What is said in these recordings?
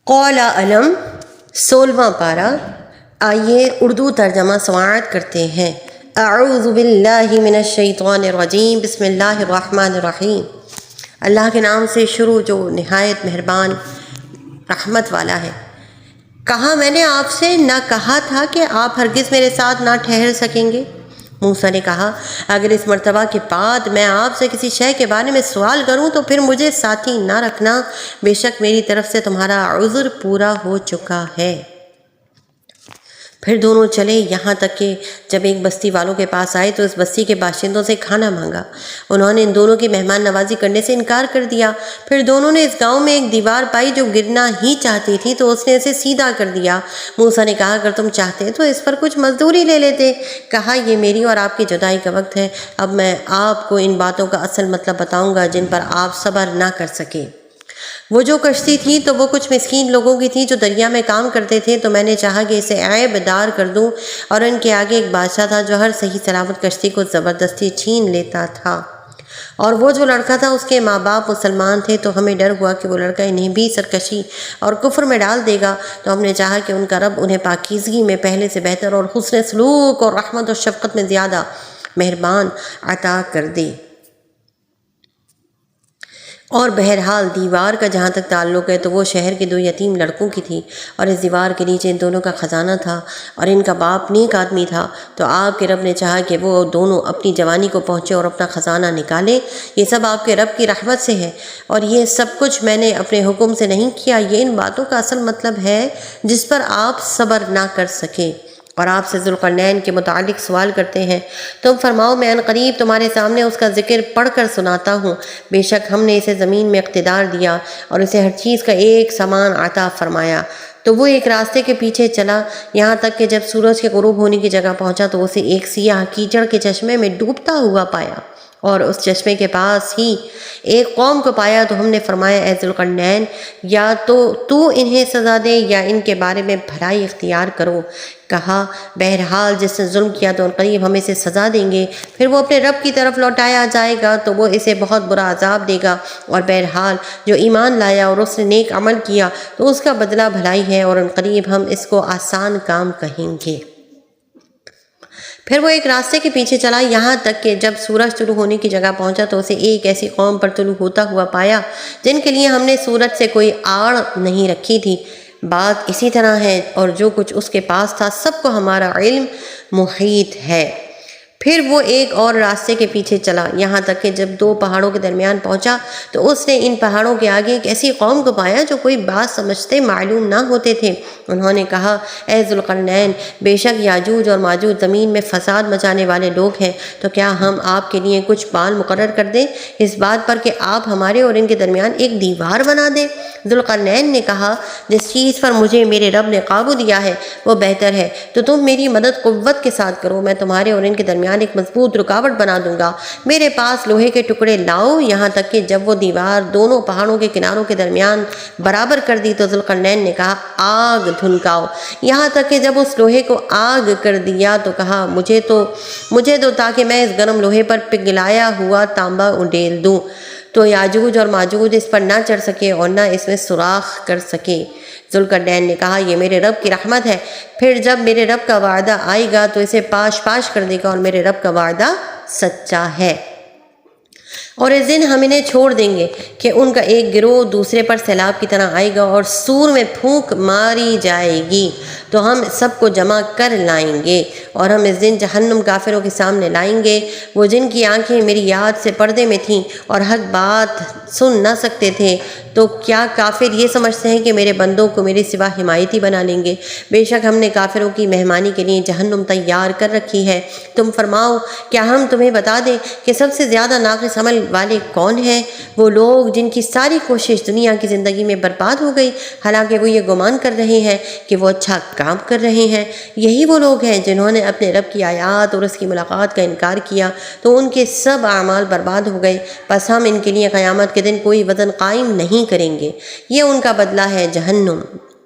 قول علم 16واں پارہ۔ آئیے اردو ترجمہ سماعت کرتے ہیں۔ اعوذ باللہ من الشیطان الرجیم، بسم اللہ الرحمن الرحیم۔ اللہ کے نام سے شروع جو نہایت مہربان رحمت والا ہے۔ کہا میں نے آپ سے نہ کہا تھا کہ آپ ہرگز میرے ساتھ نہ ٹھہر سکیں گے؟ موسیٰ نے کہا اگر اس مرتبہ کے بعد میں آپ سے کسی شے کے بارے میں سوال کروں تو پھر مجھے ساتھی نہ رکھنا، بے شک میری طرف سے تمہارا عذر پورا ہو چکا ہے۔ پھر دونوں چلے یہاں تک کہ جب ایک بستی والوں کے پاس آئے تو اس بستی کے باشندوں سے کھانا مانگا۔ انہوں نے ان دونوں کی مہمان نوازی کرنے سے انکار کر دیا۔ پھر دونوں نے اس گاؤں میں ایک دیوار پائی جو گرنا ہی چاہتی تھی تو اس نے اسے سیدھا کر دیا۔ موسیٰ نے کہا اگر تم چاہتے تو اس پر کچھ مزدوری لے لیتے۔ کہا یہ میری اور آپ کی جدائی کا وقت ہے، اب میں آپ کو ان باتوں کا اصل مطلب بتاؤں گا جن پر آپ صبر نہ کر سکے۔ وہ جو کشتی تھی تو وہ کچھ مسکین لوگوں کی تھی جو دریا میں کام کرتے تھے، تو میں نے چاہا کہ اسے عیب دار کر دوں، اور ان کے آگے ایک بادشاہ تھا جو ہر صحیح سلامت کشتی کو زبردستی چھین لیتا تھا، اور وہ جو لڑکا تھا اس کے ماں باپ مسلمان تھے، تو ہمیں ڈر ہوا کہ وہ لڑکا انہیں بھی سرکشی اور کفر میں ڈال دے گا، تو ہم نے چاہا کہ ان کا رب انہیں پاکیزگی میں پہلے سے بہتر اور حسن سلوک اور رحمت و شفقت میں زیادہ مہربان عطا کر دے۔ اور بہرحال دیوار کا جہاں تک تعلق ہے تو وہ شہر کے 2 یتیم لڑکوں کی تھی، اور اس دیوار کے نیچے ان دونوں کا خزانہ تھا، اور ان کا باپ نیک آدمی تھا، تو آپ کے رب نے چاہا کہ وہ دونوں اپنی جوانی کو پہنچے اور اپنا خزانہ نکالے۔ یہ سب آپ کے رب کی رحمت سے ہے، اور یہ سب کچھ میں نے اپنے حکم سے نہیں کیا۔ یہ ان باتوں کا اصل مطلب ہے جس پر آپ صبر نہ کر سکے۔ اور آپ سے ذوالقرنین کے متعلق سوال کرتے ہیں، تم فرماؤ میں عنقریب تمہارے سامنے اس کا ذکر پڑھ کر سناتا ہوں۔ بے شک ہم نے اسے زمین میں اقتدار دیا اور اسے ہر چیز کا ایک سامان عطا فرمایا۔ تو وہ ایک راستے کے پیچھے چلا یہاں تک کہ جب سورج کے غروب ہونے کی جگہ پہنچا تو اسے ایک سیاہ کیچڑ کے چشمے میں ڈوبتا ہوا پایا، اور اس چشمے کے پاس ہی ایک قوم کو پایا۔ تو ہم نے فرمایا اے ذوالقرنین، یا تو انہیں سزا دے یا ان کے بارے میں بھلائی اختیار کرو۔ کہا بہرحال جس نے ظلم کیا تو عنقریب ہم اسے سزا دیں گے، پھر وہ اپنے رب کی طرف لوٹایا جائے گا تو وہ اسے بہت برا عذاب دے گا، اور بہرحال جو ایمان لایا اور اس نے نیک عمل کیا تو اس کا بدلہ بھلائی ہے، اور عنقریب ہم اس کو آسان کام کہیں گے۔ پھر وہ ایک راستے کے پیچھے چلا یہاں تک کہ جب سورج طلوع ہونے کی جگہ پہنچا تو اسے ایک ایسی قوم پر طلوع ہوتا ہوا پایا جن کے لیے ہم نے سورج سے کوئی آڑ نہیں رکھی تھی۔ بات اسی طرح ہے، اور جو کچھ اس کے پاس تھا سب کو ہمارا علم محیط ہے۔ پھر وہ ایک اور راستے کے پیچھے چلا یہاں تک کہ جب 2 پہاڑوں کے درمیان پہنچا تو اس نے ان پہاڑوں کے آگے ایک ایسی قوم کو پایا جو کوئی بات سمجھتے معلوم نہ ہوتے تھے۔ انہوں نے کہا اے ذوالقرنین، بے شک یاجوج اور ماجوج زمین میں فساد مچانے والے لوگ ہیں، تو کیا ہم آپ کے لیے کچھ بال مقرر کر دیں اس بات پر کہ آپ ہمارے اور ان کے درمیان ایک دیوار بنا دیں؟ ذوالقرنین نے کہا جس چیز پر مجھے میرے رب نے قابو دیا ہے وہ بہتر ہے، تو تم میری مدد قوت کے ساتھ کرو، میں تمہارے اور ان کے درمیان ایک مضبوط رکاوٹ بنا دوں گا۔ میرے پاس لوہے کے ٹکڑے لاؤ۔ یہاں تک کہ جب وہ دیوار دونوں پہاڑوں کے کناروں کے درمیان برابر کر دی تو ذوالقرنین نے کہا آگ دھنکاؤ۔ یہاں تک کہ جب اس لوہے کو آگ کر دیا تو کہا مجھے دو تاکہ میں اس گرم لوہے پر پگھلایا ہوا تانبا انڈیل دوں، تو یاجوج اور ماجوج اس پر نہ چڑھ سکے اور نہ اس میں سوراخ کر سکے۔ ذوالقرنین نے کہا یہ میرے رب کی رحمت ہے، پھر جب میرے رب کا وعدہ آئے گا تو اسے پاش پاش کر دے گا، اور میرے رب کا وعدہ سچا ہے۔ اور اس دن ہم انہیں چھوڑ دیں گے کہ ان کا ایک گروہ دوسرے پر سیلاب کی طرح آئے گا، اور سور میں پھونک ماری جائے گی تو ہم سب کو جمع کر لائیں گے، اور ہم اس دن جہنم کافروں کے سامنے لائیں گے، وہ جن کی آنکھیں میری یاد سے پردے میں تھیں اور حق بات سن نہ سکتے تھے۔ تو کیا کافر یہ سمجھتے ہیں کہ میرے بندوں کو میرے سوا حمایتی بنا لیں گے؟ بے شک ہم نے کافروں کی مہمانی کے لیے جہنم تیار کر رکھی ہے۔ تم فرماؤ کیا ہم تمہیں بتا دیں کہ سب سے زیادہ ناقص عمل والے کون ہیں؟ وہ لوگ جن کی ساری کوشش دنیا کی زندگی میں برباد ہو گئی، حالانکہ وہ یہ گمان کر رہے ہیں کہ وہ اچھا کام کر رہے ہیں۔ یہی وہ لوگ ہیں جنہوں نے اپنے رب کی آیات اور اس کی ملاقات کا انکار کیا تو ان کے سب اعمال برباد ہو گئے، پس ہم ان کے لیے قیامت کے دن کوئی وزن قائم نہیں کریں گے، یہ ان کا بدلہ ہے جہنم۔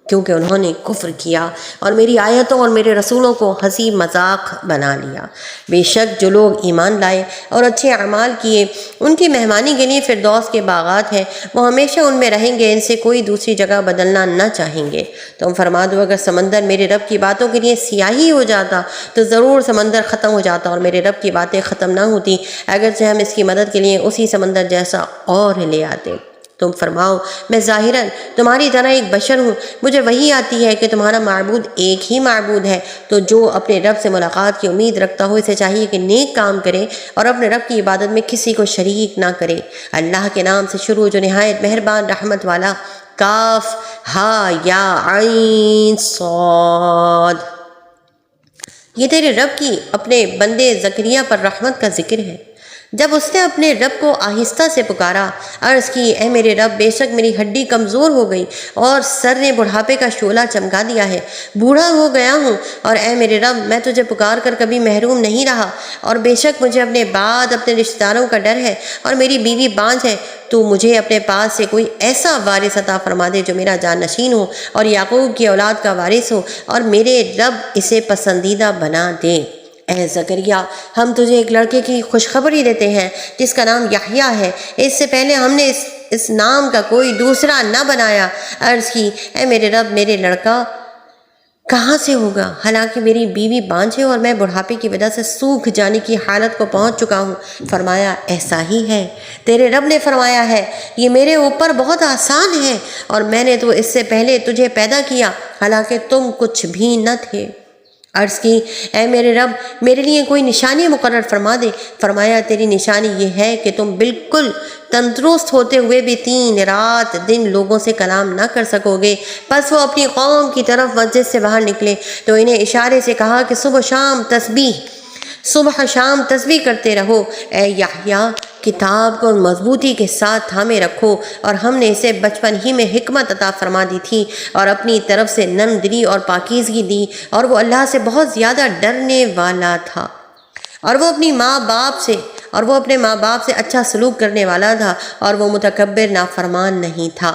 کیونکہ انہوں نے کفر کیا اور میری آیتوں اور میرے رسولوں کو ہنسی مذاق بنا لیا۔ بے شک جو لوگ ایمان لائے اور اچھے اعمال کیے ان کی مہمانی کے لیے فردوس کے باغات ہیں، وہ ہمیشہ ان میں رہیں گے، ان سے کوئی دوسری جگہ بدلنا نہ چاہیں گے۔ تم فرما دو اگر سمندر میرے رب کی باتوں کے لیے سیاہی ہو جاتا تو ضرور سمندر ختم ہو جاتا اور میرے رب کی باتیں ختم نہ ہوتی، اگرچہ ہم اس کی مدد کے لیے اسی سمندر جیسا اور لے آتے۔ تم فرماؤ میں ظاہراً تمہاری طرح ایک بشر ہوں، مجھے وحی آتی ہے کہ تمہارا معبود ایک ہی معبود ہے، تو جو اپنے رب سے ملاقات کی امید رکھتا ہو اسے چاہیے کہ نیک کام کرے اور اپنے رب کی عبادت میں کسی کو شریک نہ کرے۔ اللہ کے نام سے شروع جو نہایت مہربان رحمت والا۔ کاف ہا یا عین صاد۔ یہ تیرے رب کی اپنے بندے زکریا پر رحمت کا ذکر ہے۔ جب اس نے اپنے رب کو آہستہ سے پکارا، عرض کی اے میرے رب بے شک میری ہڈی کمزور ہو گئی اور سر نے بڑھاپے کا شعلہ چمکا دیا ہے، بوڑھا ہو گیا ہوں، اور اے میرے رب میں تجھے پکار کر کبھی محروم نہیں رہا، اور بے شک مجھے اپنے بعد اپنے رشتہ داروں کا ڈر ہے اور میری بیوی بانجھ ہے۔ تو مجھے اپنے پاس سے کوئی ایسا وارث عطا فرما دے جو میرا جانشین ہو اور یعقوب کی اولاد کا وارث ہو، اور میرے رب اسے پسندیدہ بنا دے۔ اے زکریا ہم تجھے ایک لڑکے کی خوشخبری دیتے ہیں جس کا نام یحییٰ ہے، اس سے پہلے ہم نے اس نام کا کوئی دوسرا نہ بنایا۔ عرض کی اے میرے رب میرے لڑکا کہاں سے ہوگا، حالانکہ میری بیوی بانجھ ہے اور میں بڑھاپے کی وجہ سے سوکھ جانے کی حالت کو پہنچ چکا ہوں۔ فرمایا ایسا ہی ہے، تیرے رب نے فرمایا ہے یہ میرے اوپر بہت آسان ہے، اور میں نے تو اس سے پہلے تجھے پیدا کیا حالانکہ تم کچھ بھی نہ تھے۔ عرض کی اے میرے رب میرے لیے کوئی نشانی مقرر فرما دے۔ فرمایا تیری نشانی یہ ہے کہ تم بالکل تندرست ہوتے ہوئے بھی 3 رات دن لوگوں سے کلام نہ کر سکو گے۔ پس وہ اپنی قوم کی طرف مسجد سے باہر نکلے تو انہیں اشارے سے کہا کہ صبح شام تسبیح کرتے رہو۔ اے یحییٰ کتاب کو مضبوطی کے ساتھ تھامے رکھو، اور ہم نے اسے بچپن ہی میں حکمت عطا فرما دی تھی اور اپنی طرف سے نرم دلی اور پاکیزگی دی، اور وہ اللہ سے بہت زیادہ ڈرنے والا تھا، اور وہ اپنے ماں باپ سے اچھا سلوک کرنے والا تھا، اور وہ متکبر نافرمان نہیں تھا۔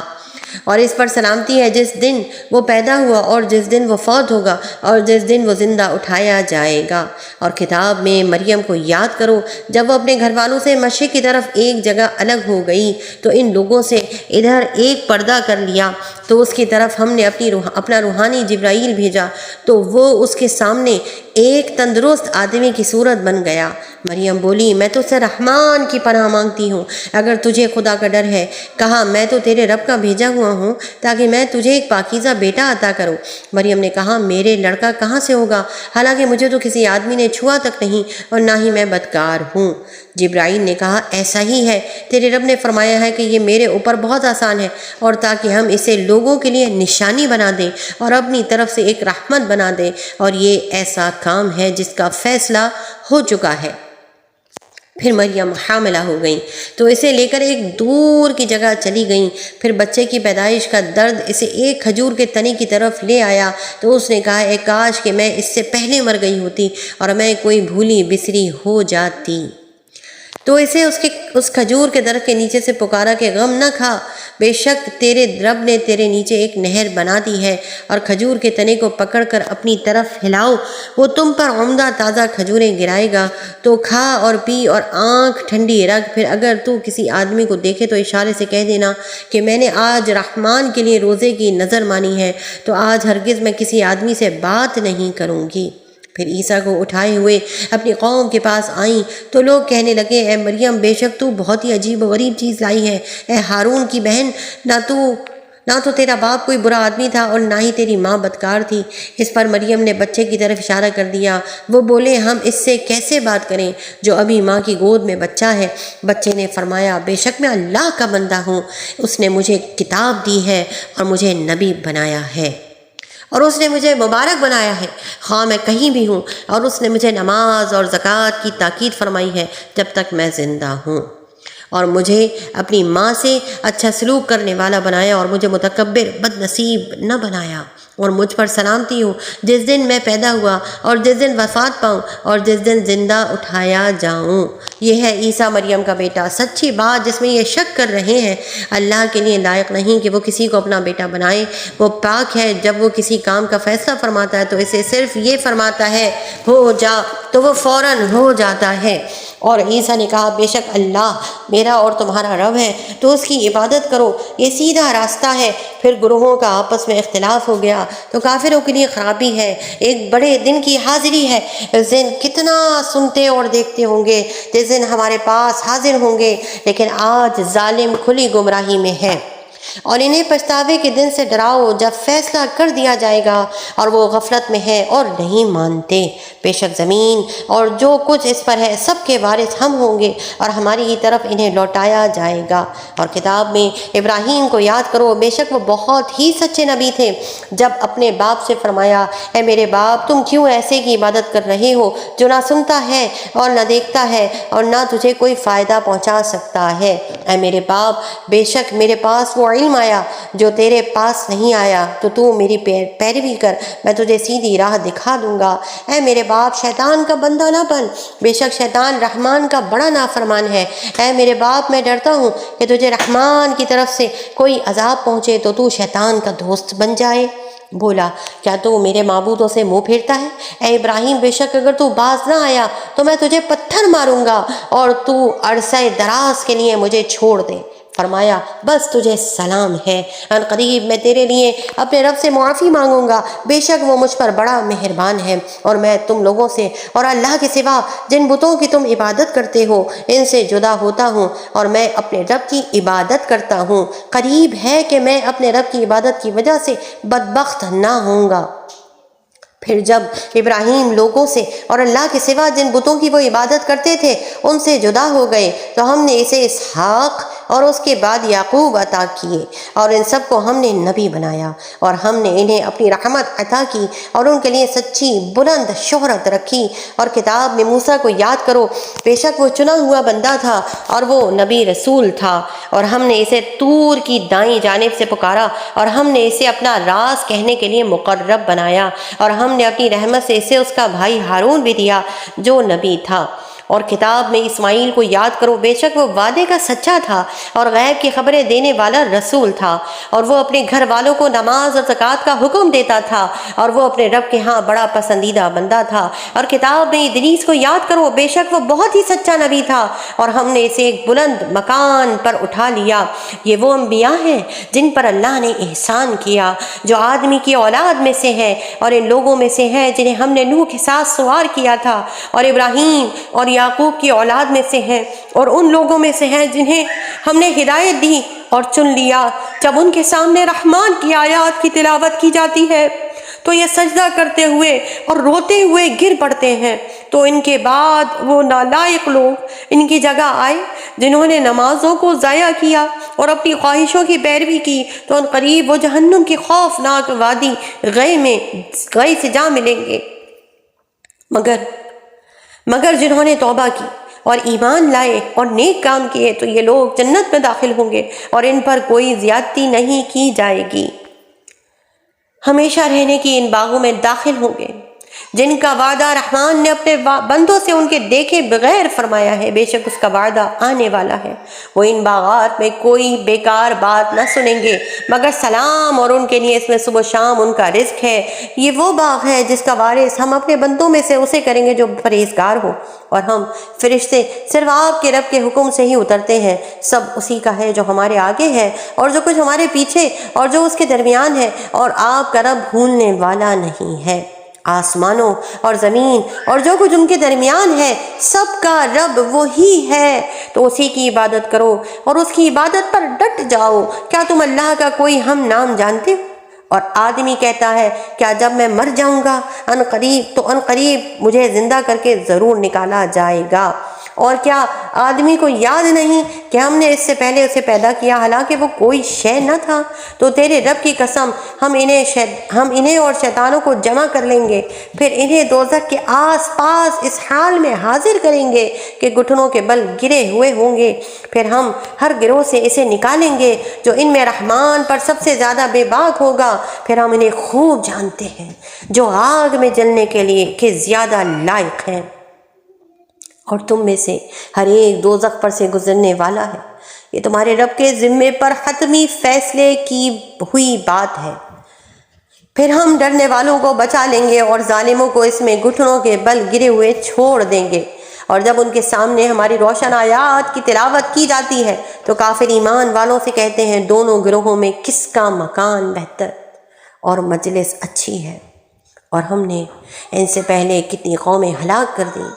اور اس پر سلامتی ہے جس دن وہ پیدا ہوا اور جس دن وہ فوت ہوگا اور جس دن وہ زندہ اٹھایا جائے گا۔ اور کتاب میں مریم کو یاد کرو جب وہ اپنے گھر والوں سے مشرق کی طرف ایک جگہ الگ ہو گئی تو ان لوگوں سے ادھر ایک پردہ کر لیا، تو اس کی طرف ہم نے اپنا روحانی جبرائیل بھیجا تو وہ اس کے سامنے ایک تندرست آدمی کی صورت بن گیا۔ مریم بولی میں تو سے رحمان کی پناہ مانگتی ہوں، اگر تجھے خدا کا ڈر ہے۔ کہا میں تو تیرے رب کا بھیجا ہوا ہوں تاکہ میں تجھے ایک پاکیزہ بیٹا عطا کروں۔ مریم نے کہا میرے لڑکا کہاں سے ہوگا، حالانکہ مجھے تو کسی آدمی نے چھوا تک نہیں اور نہ ہی میں بدکار ہوں۔ جبرائیل نے کہا ایسا ہی ہے، تیرے رب نے فرمایا ہے کہ یہ میرے اوپر بہت آسان ہے، اور تاکہ ہم اسے لوگوں کے لیے نشانی بنا دیں اور اپنی طرف سے ایک رحمت بنا دیں، اور یہ ایسا کام ہے جس کا فیصلہ ہو چکا ہے۔ پھر مریم حاملہ ہو گئیں تو اسے لے کر ایک دور کی جگہ چلی گئیں۔ پھر بچے کی پیدائش کا درد اسے ایک کھجور کے تنے کی طرف لے آیا تو اس نے کہا اے کاش کہ میں اس سے پہلے مر گئی ہوتی اور میں کوئی بھولی بسری ہو جاتی۔ تو اسے اس کھجور کے درخت کے نیچے سے پکارا کہ غم نہ کھا، بے شک تیرے رب نے تیرے نیچے ایک نہر بنا دی ہے، اور کھجور کے تنے کو پکڑ کر اپنی طرف ہلاؤ، وہ تم پر عمدہ تازہ کھجوریں گرائے گا، تو کھا اور پی اور آنکھ ٹھنڈی رکھ۔ پھر اگر تو کسی آدمی کو دیکھے تو اشارے سے کہہ دینا کہ میں نے آج رحمان کے لیے روزے کی نظر مانی ہے، تو آج ہرگز میں کسی آدمی سے بات نہیں کروں گی۔ پھر عیسیٰ کو اٹھائے ہوئے اپنی قوم کے پاس آئیں تو لوگ کہنے لگے اے مریم بے شک تو بہت ہی عجیب و غریب چیز لائی ہے، اے ہارون کی بہن، نہ تو تیرا باپ کوئی برا آدمی تھا اور نہ ہی تیری ماں بدکار تھی۔ اس پر مریم نے بچے کی طرف اشارہ کر دیا۔ وہ بولے ہم اس سے کیسے بات کریں جو ابھی ماں کی گود میں بچہ ہے؟ بچے نے فرمایا بے شک میں اللہ کا بندہ ہوں، اس نے مجھے کتاب دی ہے اور مجھے نبی بنایا ہے، اور اس نے مجھے مبارک بنایا ہے خواہ میں کہیں بھی ہوں، اور اس نے مجھے نماز اور زکوٰۃ کی تاکید فرمائی ہے جب تک میں زندہ ہوں۔ اور مجھے اپنی ماں سے اچھا سلوک کرنے والا بنایا اور مجھے متکبر بد نصیب نہ بنایا، اور مجھ پر سلامتی ہو جس دن میں پیدا ہوا اور جس دن وفات پاؤں اور جس دن زندہ اٹھایا جاؤں۔ یہ ہے عیسیٰ مریم کا بیٹا، سچی بات جس میں یہ شک کر رہے ہیں۔ اللہ کے لیے لائق نہیں کہ وہ کسی کو اپنا بیٹا بنائے، وہ پاک ہے۔ جب وہ کسی کام کا فیصلہ فرماتا ہے تو اسے صرف یہ فرماتا ہے ہو جا، تو وہ فوراً ہو جاتا ہے۔ اور عیسیٰ نے کہا بے شک اللہ میرا اور تمہارا رب ہے، تو اس کی عبادت کرو، یہ سیدھا راستہ ہے۔ پھر گروہوں کا آپس میں اختلاف ہو گیا تو کافروں کے لیے خرابی ہے، ایک بڑے دن کی حاضری ہے۔ اس دن کتنا سنتے اور دیکھتے ہوں گے جس دن ہمارے پاس حاضر ہوں گے، لیکن آج ظالم کھلی گمراہی میں ہے۔ اور انہیں پچھتاوے کے دن سے ڈراؤ جب فیصلہ کر دیا جائے گا اور وہ غفلت میں ہے اور نہیں مانتے۔ بے شک زمین اور جو کچھ اس پر ہے سب کے وارث ہم ہوں گے اور ہماری ہی طرف انہیں لوٹایا جائے گا۔ اور کتاب میں ابراہیم کو یاد کرو، بے شک وہ بہت ہی سچے نبی تھے۔ جب اپنے باپ سے فرمایا اے میرے باپ تم کیوں ایسے کی عبادت کر رہے ہو جو نہ سنتا ہے اور نہ دیکھتا ہے اور نہ تجھے کوئی فائدہ پہنچا سکتا ہے۔ اے میرے باپ بے شک میرے پاس وہ علم آیا جو تیرے پاس نہیں آیا، تو میری پیروی کر، میں تجھے سیدھی راہ دکھا دوں گا۔ اے میرے باپ شیطان کا بندہ نہ بن، بے شک شیطان رحمان کا بڑا نافرمان ہے۔ اے میرے باپ میں ڈرتا ہوں کہ تجھے رحمان کی طرف سے کوئی عذاب پہنچے تو شیطان کا دوست بن جائے۔ بولا کیا تو میرے معبودوں سے منہ پھیرتا ہے؟ اے ابراہیم بے شک اگر تو باز نہ آیا تو میں تجھے پتھر ماروں گا اور تو عرصہ دراز کے لیے مجھے چھوڑ دے۔ فرمایا بس تجھے سلام ہے، ان قریب میں تیرے لیے اپنے رب سے معافی مانگوں گا، بے شک وہ مجھ پر بڑا مہربان ہے۔ اور میں تم لوگوں سے اور اللہ کے سوا جن بتوں کی تم عبادت کرتے ہو ان سے جدا ہوتا ہوں اور میں اپنے رب کی عبادت کرتا ہوں۔ قریب ہے کہ میں اپنے رب کی عبادت کی وجہ سے بدبخت نہ ہوں گا۔ پھر جب ابراہیم لوگوں سے اور اللہ کے سوا جن بتوں کی وہ عبادت کرتے تھے ان سے جدا ہو گئے تو ہم نے اسے اسحاق اور اس کے بعد یعقوب عطا کیے، اور ان سب کو ہم نے نبی بنایا، اور ہم نے انہیں اپنی رحمت عطا کی اور ان کے لیے سچی بلند شہرت رکھی۔ اور کتاب میں موسیٰ کو یاد کرو، بے شک وہ چنا ہوا بندہ تھا اور وہ نبی رسول تھا، اور ہم نے اسے طور کی دائیں جانب سے پکارا اور ہم نے اسے اپنا راز کہنے کے لیے مقرب بنایا، اور ہم نے اپنی رحمت سے اسے اس کا بھائی ہارون بھی دیا جو نبی تھا۔ اور کتاب میں اسماعیل کو یاد کرو، بے شک وہ وعدے کا سچا تھا اور غیب کی خبریں دینے والا رسول تھا، اور وہ اپنے گھر والوں کو نماز اور زکوٰۃ کا حکم دیتا تھا، اور وہ اپنے رب کے ہاں بڑا پسندیدہ بندہ تھا۔ اور کتاب میں ادریس کو یاد کرو، بے شک وہ بہت ہی سچا نبی تھا اور ہم نے اسے ایک بلند مکان پر اٹھا لیا۔ یہ وہ انبیاء ہیں جن پر اللہ نے احسان کیا، جو آدمی کی اولاد میں سے ہے اور ان لوگوں میں سے ہیں جنہیں ہم نے نوح کے ساتھ سوار کیا تھا، اور ابراہیم اور یعقوب کی اولاد میں سے ہیں، اور ان لوگوں میں سے ہیں جنہیں ہم نے ہدایت دی اور چن لیا۔ جب ان کے سامنے رحمان کی آیات کی تلاوت کی جاتی ہے تو یہ سجدہ کرتے ہوئے اور روتے ہوئے گر پڑتے ہیں، تو ان کے بعد وہ نالائق لوگ ان کی جگہ آئے جنہوں نے نمازوں کو ضائع کیا اور اپنی خواہشوں کی پیروی کی، تو ان قریب وہ جہنم کی خوفناک وادی غی سے جا ملیں گے۔ مگر جنہوں نے توبہ کی اور ایمان لائے اور نیک کام کیے تو یہ لوگ جنت میں داخل ہوں گے اور ان پر کوئی زیادتی نہیں کی جائے گی، ہمیشہ رہنے کی ان باغوں میں داخل ہوں گے جن کا وعدہ رحمان نے اپنے بندوں سے ان کے دیکھے بغیر فرمایا ہے۔ بے شک اس کا وعدہ آنے والا ہے، وہ ان باغات میں کوئی بیکار بات نہ سنیں گے مگر سلام، اور ان کے لیے اس میں صبح و شام ان کا رزق ہے۔ یہ وہ باغ ہے جس کا وارث ہم اپنے بندوں میں سے اسے کریں گے جو پرہیزگار ہو، اور ہم فرشتے صرف آپ کے رب کے حکم سے ہی اترتے ہیں، سب اسی کا ہے جو ہمارے آگے ہے اور جو کچھ ہمارے پیچھے اور جو اس کے درمیان ہے، اور آپ کا رب بھولنے والا نہیں ہے۔ آسمانوں اور زمین اور جو کچھ ان کے درمیان ہے سب کا رب وہی ہے، تو اسی کی عبادت کرو اور اس کی عبادت پر ڈٹ جاؤ۔ کیا تم اللہ کا کوئی ہم نام جانتے ہو؟ اور آدمی کہتا ہے کیا جب میں مر جاؤں گا ان قریب مجھے زندہ کر کے ضرور نکالا جائے گا۔ اور کیا آدمی کو یاد نہیں کہ ہم نے اس سے پہلے اسے پیدا کیا حالانکہ وہ کوئی شے نہ تھا؟ تو تیرے رب کی قسم ہم انہیں اور شیطانوں کو جمع کر لیں گے، پھر انہیں دوزخ کے آس پاس اس حال میں حاضر کریں گے کہ گھٹنوں کے بل گرے ہوئے ہوں گے، پھر ہم ہر گروہ سے اسے نکالیں گے جو ان میں رحمان پر سب سے زیادہ بے باک ہوگا، پھر ہم انہیں خوب جانتے ہیں جو آگ میں جلنے کے لیے کہ زیادہ لائق ہیں، اور تم میں سے ہر ایک دوزخ پر سے گزرنے والا ہے۔ یہ تمہارے رب کے ذمے پر حتمی فیصلے کی ہوئی بات ہے۔ پھر ہم ڈرنے والوں کو بچا لیں گے اور ظالموں کو اس میں گھٹنوں کے بل گرے ہوئے چھوڑ دیں گے، اور جب ان کے سامنے ہماری روشن آیات کی تلاوت کی جاتی ہے تو کافر ایمان والوں سے کہتے ہیں دونوں گروہوں میں کس کا مکان بہتر اور مجلس اچھی ہے، اور ہم نے ان سے پہلے کتنی قومیں ہلاک کر دیں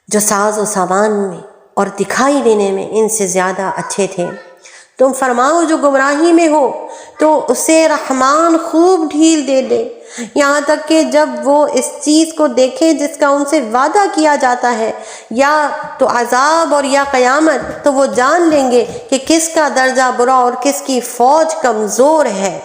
جو ساز و سامان میں اور دکھائی دینے میں ان سے زیادہ اچھے تھے۔ تم فرماؤ جو گمراہی میں ہو تو اسے رحمان خوب ڈھیل دے دے، یہاں تک کہ جب وہ اس چیز کو دیکھیں جس کا ان سے وعدہ کیا جاتا ہے، یا تو عذاب اور یا قیامت، تو وہ جان لیں گے کہ کس کا درجہ برا اور کس کی فوج کمزور ہے۔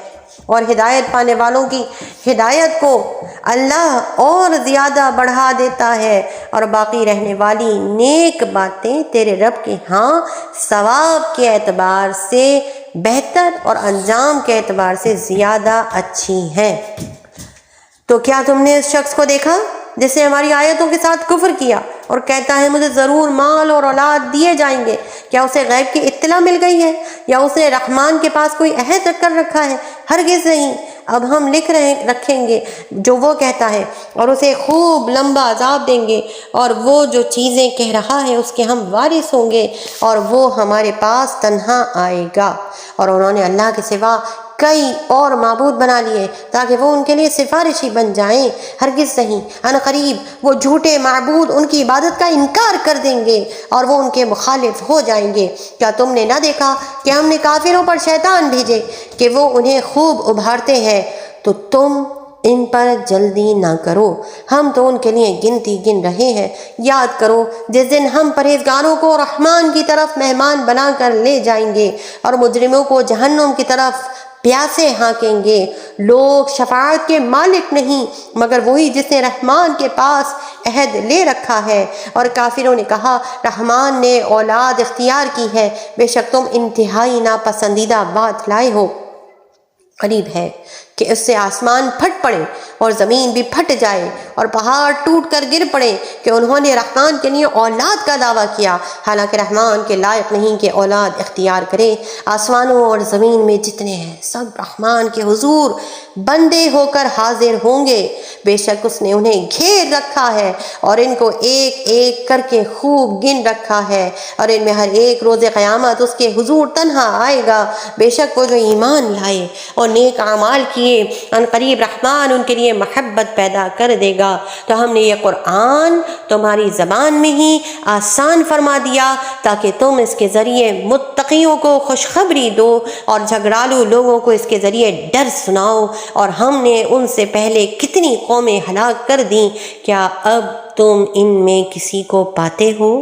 اور ہدایت پانے والوں کی ہدایت کو اللہ اور زیادہ بڑھا دیتا ہے، اور باقی رہنے والی نیک باتیں تیرے رب کے ہاں ثواب کے اعتبار سے بہتر اور انجام کے اعتبار سے زیادہ اچھی ہیں۔ تو کیا تم نے اس شخص کو دیکھا جس نے ہماری آیتوں کے ساتھ کفر کیا اور کہتا ہے مجھے ضرور مال اور اولاد دیے جائیں گے؟ کیا اسے غیب کی اطلاع مل گئی ہے یا اس نے رحمان کے پاس کوئی عہد رکھ کر رکھا ہے؟ ہرگز نہیں۔ اب ہم رکھیں گے جو وہ کہتا ہے، اور اسے خوب لمبا عذاب دیں گے، اور وہ جو چیزیں کہہ رہا ہے اس کے ہم وارث ہوں گے، اور وہ ہمارے پاس تنہا آئے گا۔ اور انہوں نے اللہ کے سوا کئی اور معبود بنا لیے تاکہ وہ ان کے لیے سفارشی بن جائیں، ہرگز نہیں، ان قریب وہ جھوٹے معبود ان کی عبادت کا انکار کر دیں گے اور وہ ان کے مخالف ہو جائیں گے۔ کیا تم نے نہ دیکھا کہ ہم نے کافروں پر شیطان بھیجے کہ وہ انہیں خوب ابھارتے ہیں؟ تو تم ان پر جلدی نہ کرو، ہم تو ان کے لیے گنتی گن رہے ہیں۔ یاد کرو جس دن ہم پرہیزگاروں کو رحمان کی طرف مہمان بنا کر لے جائیں گے اور مجرموں کو جہنم کی طرف پیاسے ہانکیں گے۔ لوگ شفاعت کے مالک نہیں مگر وہی جس نے رحمان کے پاس عہد لے رکھا ہے۔ اور کافروں نے کہا رحمان نے اولاد اختیار کی ہے، بے شک تم انتہائی ناپسندیدہ بات لائے ہو۔ قریب ہے کہ اس سے آسمان پھٹ پڑے اور زمین بھی پھٹ جائے اور پہاڑ ٹوٹ کر گر پڑے کہ انہوں نے رحمان کے لیے اولاد کا دعویٰ کیا، حالانکہ رحمان کے لائق نہیں کہ اولاد اختیار کرے۔ آسمانوں اور زمین میں جتنے ہیں سب رحمان کے حضور بندے ہو کر حاضر ہوں گے، بے شک اس نے انہیں گھیر رکھا ہے اور ان کو ایک ایک کر کے خوب گن رکھا ہے، اور ان میں ہر ایک روز قیامت اس کے حضور تنہا آئے گا۔ بے شک وہ جو ایمان لائے اور نیک اعمال کیے ان قریب رحمان ان کے لیے محبت پیدا کر دے گا۔ تو ہم نے یہ قرآن تمہاری زبان میں ہی آسان فرما دیا تاکہ تم اس کے ذریعے متقیوں کو خوشخبری دو اور جھگڑالو لوگوں کو اس کے ذریعے ڈر سناؤ۔ اور ہم نے ان سے پہلے کتنی قومیں ہلاک کر دیں، کیا اب تم ان میں کسی کو پاتے ہو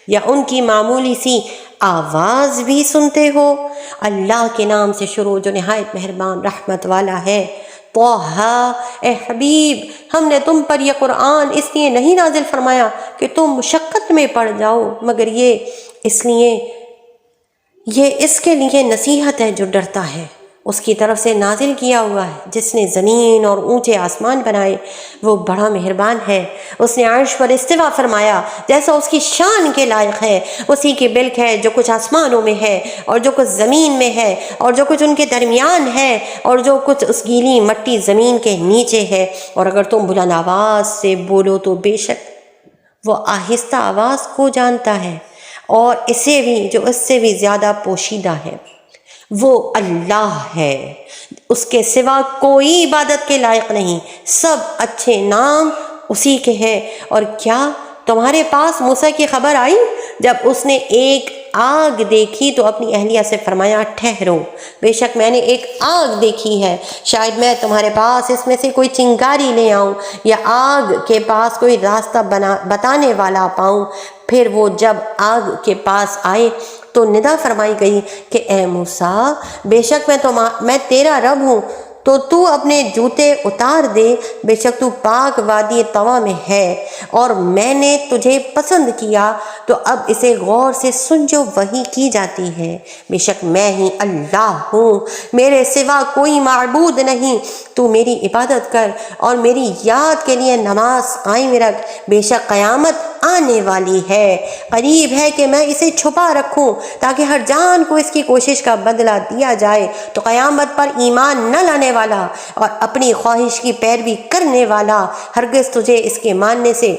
یا ان کی معمولی سی آواز بھی سنتے ہو؟ اللہ کے نام سے شروع جو نہایت مہربان رحمت والا ہے۔ طٰہٰ، اے حبیب ہم نے تم پر یہ قرآن اس لیے نہیں نازل فرمایا کہ تم مشقت میں پڑ جاؤ، مگر یہ اس کے لیے نصیحت ہے جو ڈرتا ہے۔ اس کی طرف سے نازل کیا ہوا ہے جس نے زمین اور اونچے آسمان بنائے، وہ بڑا مہربان ہے۔ اس نے عرش پر استوا فرمایا جیسا اس کی شان کے لائق ہے۔ اسی کی ملک ہے جو کچھ آسمانوں میں ہے اور جو کچھ زمین میں ہے اور جو کچھ ان کے درمیان ہے اور جو کچھ اس گیلی مٹی زمین کے نیچے ہے۔ اور اگر تم بلند آواز سے بولو تو بے شک وہ آہستہ آواز کو جانتا ہے، اور اسے بھی جو اس سے بھی زیادہ پوشیدہ ہے۔ وہ اللہ ہے، اس کے سوا کوئی عبادت کے لائق نہیں، سب اچھے نام اسی کے ہیں۔ اور کیا تمہارے پاس موسیٰ کی خبر آئی جب اس نے ایک آگ دیکھی تو اپنی اہلیہ سے فرمایا ٹھہرو، بے شک میں نے ایک آگ دیکھی ہے، شاید میں تمہارے پاس اس میں سے کوئی چنگاری لے آؤں یا آگ کے پاس کوئی راستہ بتانے والا پاؤں۔ پھر وہ جب آگ کے پاس آئے تو ندا فرمائی گئی کہ اے موسیٰ، بے شک میں تیرا رب ہوں، تو اپنے جوتے اتار دے، بے شک تو پاک وادی طوا میں ہے، اور میں نے تجھے پسند کیا، تو اب اسے غور سے سن جو وحی کی جاتی ہے۔ بے شک میں ہی اللہ ہوں، میرے سوا کوئی معبود نہیں، تو میری عبادت کر اور میری یاد کے لیے نماز قائم رکھ، بے شک قیامت آنے والی ہے، قریب ہے کہ میں اسے چھپا رکھوں تاکہ ہر جان کو اس کی کوشش کا بدلہ دیا جائے، تو قیامت پر ایمان نہ لانے والا اور اپنی خواہش کی پیروی کرنے والا ہرگز تجھے اس کے ماننے سے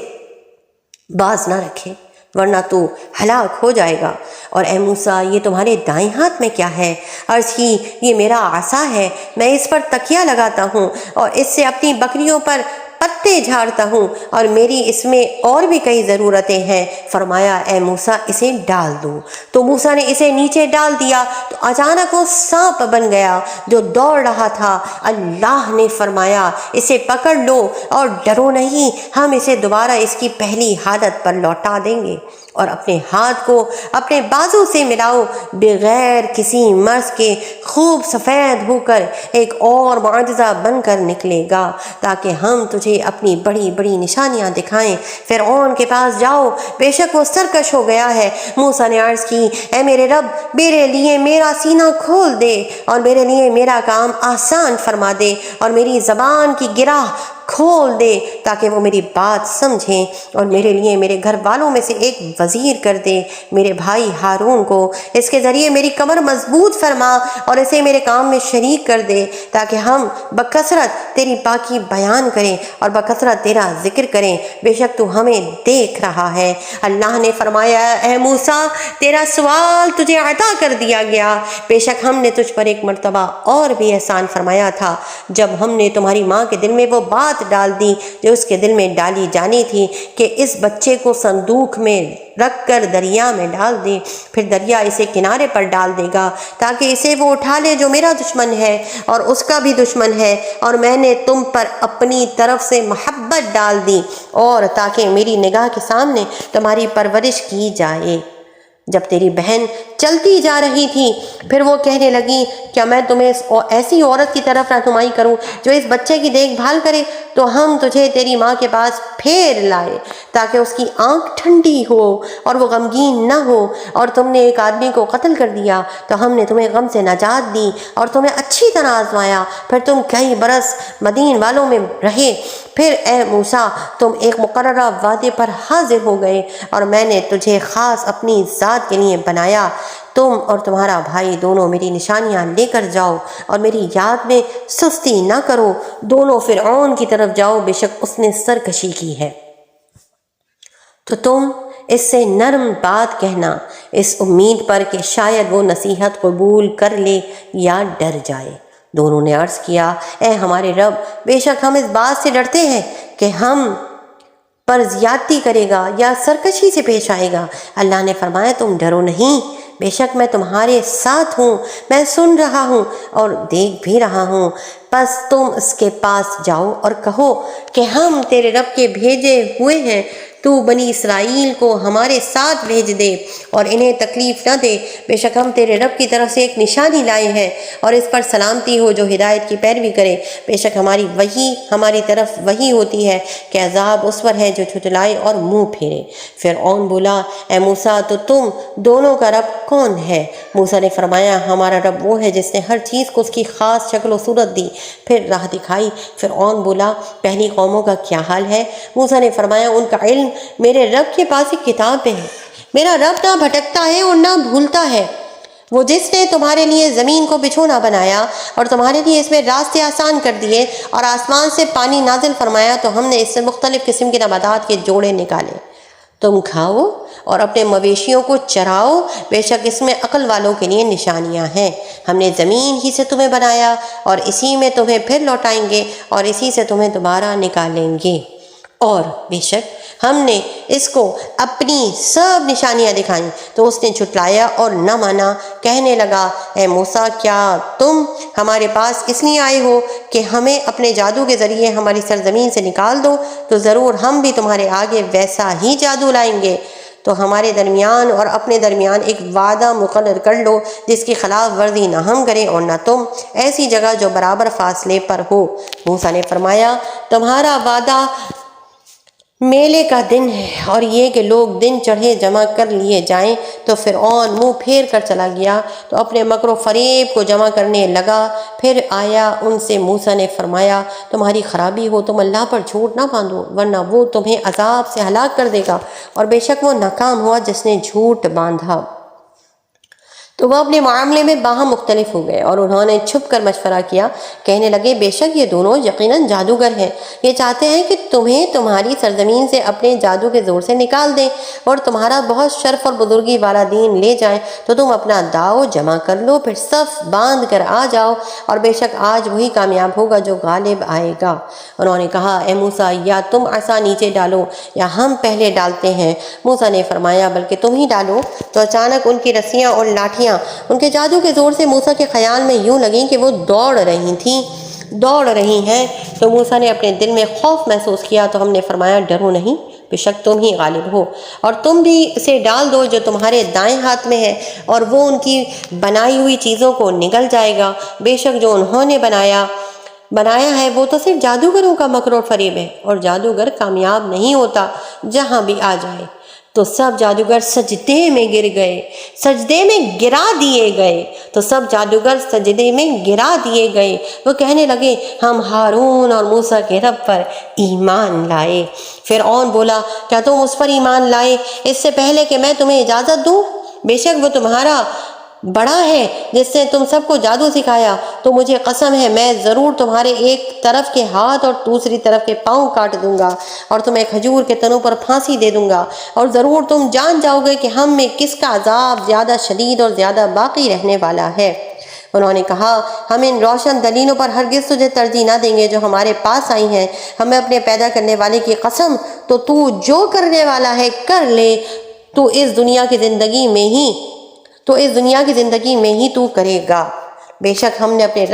باز نہ رکھے، ورنہ تو ہلاک ہو جائے گا۔ اور اے موسیٰ، یہ تمہارے دائیں ہاتھ میں کیا ہے؟ عرض کی، یہ میرا عصا ہے، میں اس پر تکیہ لگاتا ہوں اور اس سے اپنی بکریوں پر پتے جھاڑتا ہوں، اور میری اس میں اور بھی کئی ضرورتیں ہیں۔ فرمایا اے موسیٰ، اسے ڈال دو۔ تو موسیٰ نے اسے نیچے ڈال دیا تو اچانک وہ سانپ بن گیا جو دوڑ رہا تھا۔ اللہ نے فرمایا اسے پکڑ لو اور ڈرو نہیں، ہم اسے دوبارہ اس کی پہلی حالت پر لوٹا دیں گے، اور اپنے ہاتھ کو اپنے بازو سے ملاؤ، بغیر کسی مرض کے خوب سفید ہو کر ایک اور معجزہ بن کر نکلے گا، تاکہ ہم تجھے اپنی بڑی بڑی نشانیاں دکھائیں۔ فرعون کے پاس جاؤ، بے شک وہ سرکش ہو گیا ہے۔ موسیٰ نے عرض کی، اے میرے رب، میرے لیے میرا سینہ کھول دے اور میرے لیے میرا کام آسان فرما دے، اور میری زبان کی گرہ کھول دے تاکہ وہ میری بات سمجھیں، اور میرے لیے میرے گھر والوں میں سے ایک وزیر کر دے، میرے بھائی ہارون کو، اس کے ذریعے میری کمر مضبوط فرما اور اسے میرے کام میں شریک کر دے، تاکہ ہم بکثرت تیری پاکی بیان کریں اور بکثرت تیرا ذکر کریں، بے شک تو ہمیں دیکھ رہا ہے۔ اللہ نے فرمایا اے موسیٰ، تیرا سوال تجھے عطا کر دیا گیا، بے شک ہم نے تجھ پر ایک مرتبہ اور بھی احسان فرمایا تھا، جب ہم نے تمہاری ماں کے دل میں وہ بات ڈال دی جو اس کے دل میں ڈالی جانی تھی کہ اس بچے کو صندوق میں رکھ کر دریا میں ڈال دے، پھر دریا اسے کنارے پر ڈال دے گا تاکہ اسے وہ اٹھا لے جو میرا دشمن ہے اور اس کا بھی دشمن ہے، اور میں نے تم پر اپنی طرف سے محبت ڈال دی، اور تاکہ میری نگاہ کے سامنے تمہاری پرورش کی جائے۔ جب تیری بہن چلتی جا رہی تھی، پھر وہ کہنے لگی، کیا میں تمہیں ایسی عورت کی طرف رہنمائی کروں جو اس بچے کی دیکھ بھال کرے؟ تو ہم تجھے تیری ماں کے پاس پھیر لائے تاکہ اس کی آنکھ ٹھنڈی ہو اور وہ غمگین نہ ہو، اور تم نے ایک آدمی کو قتل کر دیا تو ہم نے تمہیں غم سے نجات دی اور تمہیں اچھی طرح آزمایا، پھر تم کئی برس مدین والوں میں رہے، پھر اے موسیٰ تم ایک مقررہ وعدے پر حاضر ہو گئے، اور میں نے تجھے خاص اپنی ذات کے لیے بنایا، تم اور تمہارا بھائی دونوں میری نشانیاں لے کر جاؤ اور میری یاد میں سستی نہ کرو، دونوں فرعون کی طرف جاؤ، بے شک اس نے سرکشی کی ہے۔ تو تم اس سے نرم بات کہنا، اس امید پر کہ شاید وہ نصیحت قبول کر لے یا ڈر جائے۔ دونوں نے عرض کیا، اے ہمارے رب، بے شک ہم اس بات سے ڈرتے ہیں کہ ہم پر زیادتی کرے گا یا سرکشی سے پیش آئے گا۔ اللہ نے فرمایا تم ڈرو نہیں، بے شک میں تمہارے ساتھ ہوں، میں سن رہا ہوں اور دیکھ بھی رہا ہوں، پس تم اس کے پاس جاؤ اور کہو کہ ہم تیرے رب کے بھیجے ہوئے ہیں، تو بنی اسرائیل کو ہمارے ساتھ بھیج دے اور انہیں تکلیف نہ دے، بے شک ہم تیرے رب کی طرف سے ایک نشانی لائے ہیں، اور اس پر سلامتی ہو جو ہدایت کی پیروی کرے، بے شک ہماری وحی ہماری طرف وحی ہوتی ہے کہ عذاب اس پر ہے جو جھٹلائے اور منہ پھیرے۔ فرعون بولا، اے موسیٰ، تو تم دونوں کا رب کون ہے؟ موسیٰ نے فرمایا، ہمارا رب وہ ہے جس نے ہر چیز کو اس کی خاص شکل و صورت دی، پھر راہ دکھائی۔ فرعون بولا، پہلی قوموں کا کیا حال ہے؟ موسیٰ نے فرمایا، ان کا علم میرے رب کے پاس ایک کتاب میں ہے، میرا رب نہ بھٹکتا ہے اور نہ بھولتا ہے، وہ جس نے تمہارے لیے زمین کو بچھونا بنایا اور تمہارے لیے اس میں راستے آسان کر دیے اور آسمان سے پانی نازل فرمایا، تو ہم نے اس سے مختلف قسم کے نباتات کے جوڑے نکالے، تم کھاؤ اور اپنے مویشیوں کو چراؤ، بے شک اس میں عقل والوں کے لیے نشانیاں ہیں۔ ہم نے زمین ہی سے تمہیں بنایا اور اسی میں تمہیں پھر لوٹائیں گے اور اسی سے تمہیں دوبارہ نکالیں گے، اور بے شک ہم نے اس کو اپنی سب نشانیاں دکھائیں۔ تو اس نے جھٹلایا اور نہ مانا، کہنے لگا، اے موسیٰ، کیا تم ہمارے پاس اس لیے آئے ہو کہ ہمیں اپنے جادو کے ذریعے ہماری سرزمین سے نکال دو؟ تو ضرور ہم بھی تمہارے آگے ویسا ہی جادو لائیں گے تو ہمارے درمیان اور اپنے درمیان ایک وعدہ مقرر کر لو جس کی خلاف ورزی نہ ہم کریں اور نہ تم، ایسی جگہ جو برابر فاصلے پر ہو۔ موسیٰ نے فرمایا تمہارا وعدہ میلے کا دن ہے اور یہ کہ لوگ دن چڑھے جمع کر لیے جائیں۔ تو فرعون منہ پھیر کر چلا گیا تو اپنے مکر و فریب کو جمع کرنے لگا۔ پھر آیا ان سے موسیٰ نے فرمایا تمہاری خرابی ہو، تم اللہ پر جھوٹ نہ باندھو ورنہ وہ تمہیں عذاب سے ہلاک کر دے گا، اور بے شک وہ ناکام ہوا جس نے جھوٹ باندھا۔ تو وہ اپنے معاملے میں باہم مختلف ہو گئے اور انہوں نے چھپ کر مشورہ کیا، کہنے لگے بے شک یہ دونوں یقیناً جادوگر ہیں، یہ چاہتے ہیں کہ تمہیں تمہاری سرزمین سے اپنے جادو کے زور سے نکال دیں اور تمہارا بہت شرف اور بزرگی والا دین لے جائیں۔ تو تم اپنا داؤ جمع کر لو، پھر صف باندھ کر آ جاؤ، اور بے شک آج وہی کامیاب ہوگا جو غالب آئے گا۔ انہوں نے کہا اے موسیٰ یا تم عصا نیچے ڈالو یا ہم پہلے ڈالتے ہیں۔ موسیٰ نے فرمایا بلکہ تم ہی ڈالو۔ تو اچانک ان کی رسیاں اور لاٹھیاں ان کے جادو کے زور سے موسیٰ کے خیال میں یوں لگیں کہ وہ دوڑ رہی ہیں۔ تو موسیٰ نے اپنے دل میں خوف محسوس کیا، تو ہم نے فرمایا ڈرو نہیں، بے شک تم ہی غالب ہو، اور تم بھی اسے ڈال دو جو تمہارے دائیں ہاتھ میں ہے، اور وہ ان کی بنائی ہوئی چیزوں کو نگل جائے گا۔ بے شک جو انہوں نے بنایا ہے وہ تو صرف جادوگروں کا مکر و فریب ہے، اور جادوگر کامیاب نہیں ہوتا جہاں بھی آ جائے۔ تو سب جادوگر سجدے میں گرا دیے گئے۔ وہ کہنے لگے ہم ہارون اور موسیٰ کے رب پر ایمان لائے۔ فرعون بولا کیا تم اس پر ایمان لائے اس سے پہلے کہ میں تمہیں اجازت دوں؟ بے شک وہ تمہارا بڑا ہے جس نے تم سب کو جادو سکھایا، تو مجھے قسم ہے میں ضرور تمہارے ایک طرف کے ہاتھ اور دوسری طرف کے پاؤں کاٹ دوں گا، اور تمہیں کھجور کے تنوں پر پھانسی دے دوں گا، اور ضرور تم جان جاؤ گے کہ ہم میں کس کا عذاب زیادہ شدید اور زیادہ باقی رہنے والا ہے۔ انہوں نے کہا ہم ان روشن دلیلوں پر ہرگز تجھے ترجیح نہ دیں گے جو ہمارے پاس آئی ہیں، ہمیں اپنے پیدا کرنے والے کی قسم، تو جو کرنے والا ہے کر لے، تو اس دنیا کی زندگی میں ہی تو کرے گا۔ بے شک ہم اپنے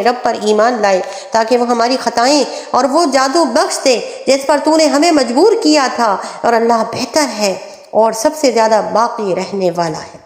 رب پر ایمان لائے تاکہ وہ ہماری خطائیں اور وہ جادو بخش دے جس پر تو نے ہمیں مجبور کیا تھا، اور اللہ بہتر ہے اور سب سے زیادہ باقی رہنے والا ہے۔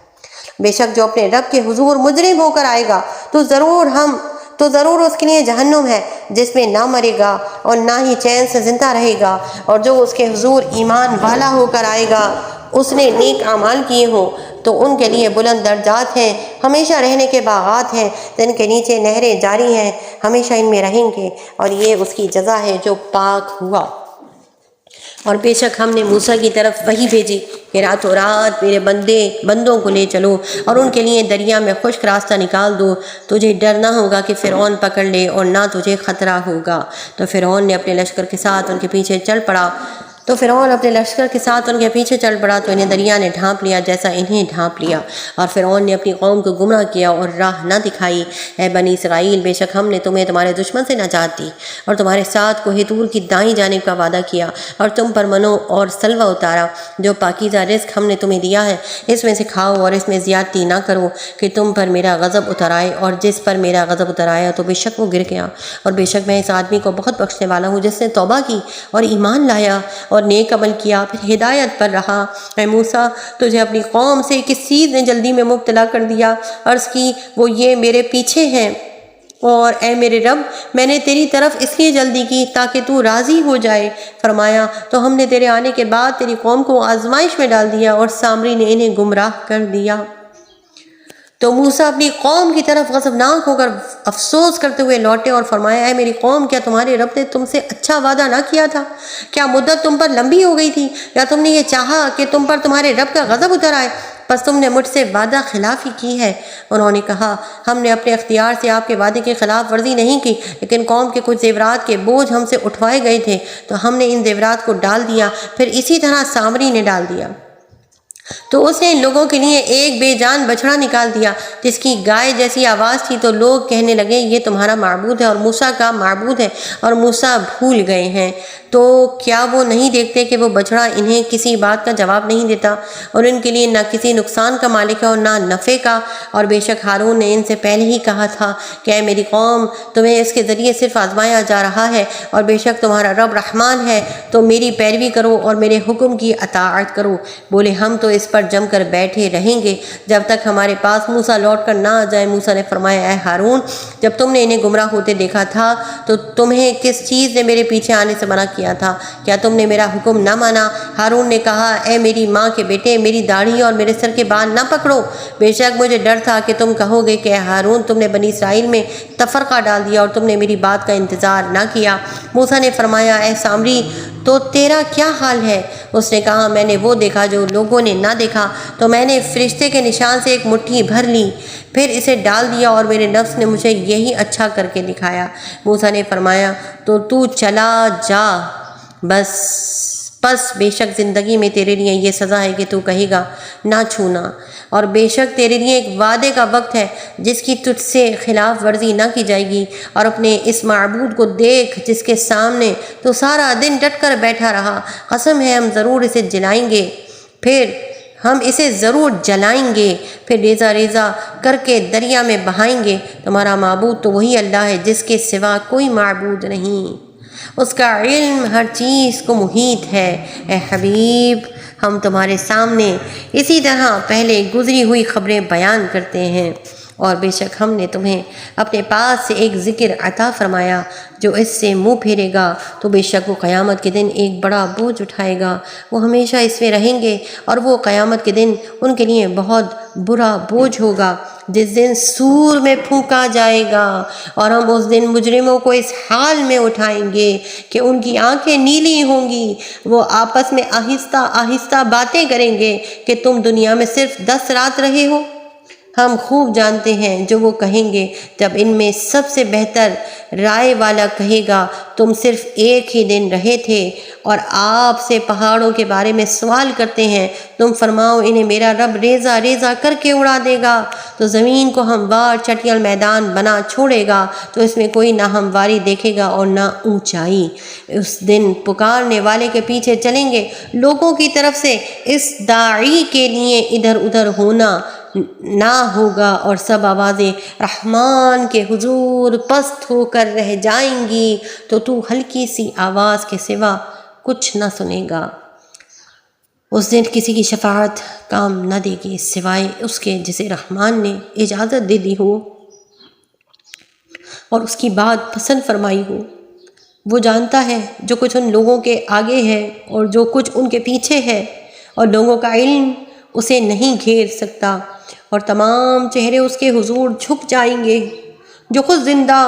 بے شک جو اپنے رب کے حضور مجرم ہو کر آئے گا تو ضرور اس کے لیے جہنم ہے جس میں نہ مرے گا اور نہ ہی چین سے زندہ رہے گا، اور جو اس کے حضور ایمان والا ہو کر آئے گا اس نے نیک اعمال کیے ہوں تو ان کے لیے بلند درجات ہیں، ہمیشہ رہنے کے باغات ہیں جن کے نیچے نہریں جاری ہیں، ہمیشہ ان میں رہیں گے، اور یہ اس کی جزا ہے جو پاک ہوا۔ اور بے شک ہم نے موسیٰ کی طرف وحی بھیجی کہ راتوں رات میرے بندوں کو لے چلو اور ان کے لیے دریا میں خشک راستہ نکال دو، تجھے ڈر نہ ہوگا کہ فرعون پکڑ لے اور نہ تجھے خطرہ ہوگا۔ تو فرعون اپنے لشکر کے ساتھ ان کے پیچھے چل پڑا تو انہیں دریا نے ڈھانپ لیا جیسا انہیں ڈھانپ لیا، اور فرعون نے اپنی قوم کو گمراہ کیا اور راہ نہ دکھائی۔ اے بنی اسرائیل، بے شک ہم نے تمہیں تمہارے دشمن سے نجات دی اور تمہارے ساتھ کوہ طور کی دائیں جانب کا وعدہ کیا، اور تم پر منو اور سلوہ اتارا، جو پاکیزہ رزق ہم نے تمہیں دیا ہے اس میں سے کھاؤ اور اس میں زیادتی نہ کرو کہ تم پر میرا غضب اتر آئے، اور جس پر میرا غضب اتر آیا تو بے شک وہ گر گیا۔ اور بے شک میں اس آدمی کو بہت بخشنے والا ہوں جس نے توبہ کی اور ایمان لایا اور نیک عمل کیا، پھر ہدایت پر رہا۔ اے موسیٰ، تجھے اپنی قوم سے کس چیز نے جلدی میں مبتلا کر دیا؟ عرض کی وہ یہ میرے پیچھے ہیں، اور اے میرے رب میں نے تیری طرف اس لیے جلدی کی تاکہ تو راضی ہو جائے۔ فرمایا تو ہم نے تیرے آنے کے بعد تیری قوم کو آزمائش میں ڈال دیا اور سامری نے انہیں گمراہ کر دیا۔ تو موسیٰ اپنی قوم کی طرف غضبناک ہو کر افسوس کرتے ہوئے لوٹے اور فرمایا اے میری قوم، کیا تمہارے رب نے تم سے اچھا وعدہ نہ کیا تھا؟ کیا مدت تم پر لمبی ہو گئی تھی، یا تم نے یہ چاہا کہ تم پر تمہارے رب کا غضب اتر آئے؟ پس تم نے مجھ سے وعدہ خلافی کی ہے۔ انہوں نے کہا ہم نے اپنے اختیار سے آپ کے وعدے کی خلاف ورزی نہیں کی، لیکن قوم کے کچھ زیورات کے بوجھ ہم سے اٹھوائے گئے تھے تو ہم نے ان زیورات کو ڈال دیا، پھر اسی طرح سامری نے ڈال دیا۔ تو اس نے ان لوگوں کے لیے ایک بے جان بچڑا نکال دیا جس کی گائے جیسی آواز تھی، تو لوگ کہنے لگے یہ تمہارا معبود ہے اور موسیٰ کا معبود ہے، اور موسیٰ بھول گئے ہیں۔ تو کیا وہ نہیں دیکھتے کہ وہ بچڑا انہیں کسی بات کا جواب نہیں دیتا اور ان کے لیے نہ کسی نقصان کا مالک ہے اور نہ نفع کا؟ اور بے شک ہارون نے ان سے پہلے ہی کہا تھا کہ اے میری قوم، تمہیں اس کے ذریعے صرف آزمایا جا رہا ہے، اور بے شک تمہارا رب رحمان ہے، تو میری پیروی کرو اور میرے حکم کی اطاعت کرو۔ بولے ہم تو اس پر جم کر بیٹھے رہیں گے جب تک ہمارے پاس موسیٰ لوٹ کر نہ آ جائے۔ موسیٰ نے فرمایا اے ہارون، جب تم نے انہیں گمراہ ہوتے دیکھا تھا تو تمہیں کس چیز نے میرے پیچھے آنے سے منع کیا تھا؟ کیا تم نے میرا حکم نہ مانا؟ ہارون نے کہا اے میری ماں کے بیٹے، میری داڑھی اور میرے سر کے بال نہ پکڑو، بے شک مجھے ڈر تھا کہ تم کہو گے کہ اے ہارون، تم نے بنی اسرائیل میں تفرقہ ڈال دیا اور تم نے میری بات کا انتظار نہ کیا۔ موسیٰ نے فرمایا اے سامری، تو تیرا کیا حال ہے؟ اس نے کہا میں نے وہ دیکھا جو لوگوں نے نہ دیکھا، تو میں نے فرشتے کے نشان سے ایک مٹھی بھر لی، پھر اسے ڈال دیا اور میرے نفس نے مجھے یہی اچھا کر کے دکھایا۔ موسیٰ نے فرمایا تو چلا جا، پس بے شک زندگی میں تیرے لیے یہ سزا ہے کہ تو کہے گا نہ چھونا، اور بے شک تیرے لیے ایک وعدے کا وقت ہے جس کی تجھ سے خلاف ورزی نہ کی جائے گی، اور اپنے اس معبود کو دیکھ جس کے سامنے تو سارا دن ڈٹ کر بیٹھا رہا۔ قسم ہے ہم ضرور اسے جلائیں گے، پھر ریزہ ریزہ کر کے دریا میں بہائیں گے۔ تمہارا معبود تو وہی اللہ ہے جس کے سوا کوئی معبود نہیں، اس کا علم ہر چیز کو محیط ہے۔ اے حبیب، ہم تمہارے سامنے اسی طرح پہلے گزری ہوئی خبریں بیان کرتے ہیں، اور بے شک ہم نے تمہیں اپنے پاس سے ایک ذکر عطا فرمایا، جو اس سے منہ پھیرے گا تو بے شک وہ قیامت کے دن ایک بڑا بوجھ اٹھائے گا، وہ ہمیشہ اس میں رہیں گے، اور وہ قیامت کے دن ان کے لیے بہت برا بوجھ ہوگا، جس دن سور میں پھونکا جائے گا، اور ہم اس دن مجرموں کو اس حال میں اٹھائیں گے کہ ان کی آنکھیں نیلی ہوں گی۔ وہ آپس میں آہستہ آہستہ باتیں کریں گے کہ تم دنیا میں صرف 10 رات رہے ہو۔ ہم خوب جانتے ہیں جو وہ کہیں گے جب ان میں سب سے بہتر رائے والا کہے گا تم صرف ایک ہی دن رہے تھے، اور آپ سے پہاڑوں کے بارے میں سوال کرتے ہیں، تم فرماؤ انہیں میرا رب ریزہ ریزہ کر کے اڑا دے گا، تو زمین کو ہموار چٹیل میدان بنا چھوڑے گا، تو اس میں کوئی نہ ہمواری دیکھے گا اور نہ اونچائی۔ اس دن پکارنے والے کے پیچھے چلیں گے لوگوں کی طرف سے، اس داعی کے لیے ادھر ادھر ہونا نہ ہوگا، اور سب آوازیں رحمان کے حضور پست ہو کر رہ جائیں گی، تو ہلکی سی آواز کے سوا کچھ نہ سنے گا۔ اس دن کسی کی شفاعت کام نہ دے گی سوائے اس کے جسے رحمان نے اجازت دے دی ہو اور اس کی بات پسند فرمائی ہو۔ وہ جانتا ہے جو کچھ ان لوگوں کے آگے ہے اور جو کچھ ان کے پیچھے ہے، اور لوگوں کا علم اسے نہیں گھیر سکتا، اور تمام چہرے اس کے حضور جھک جائیں گے۔ جو خود زندہ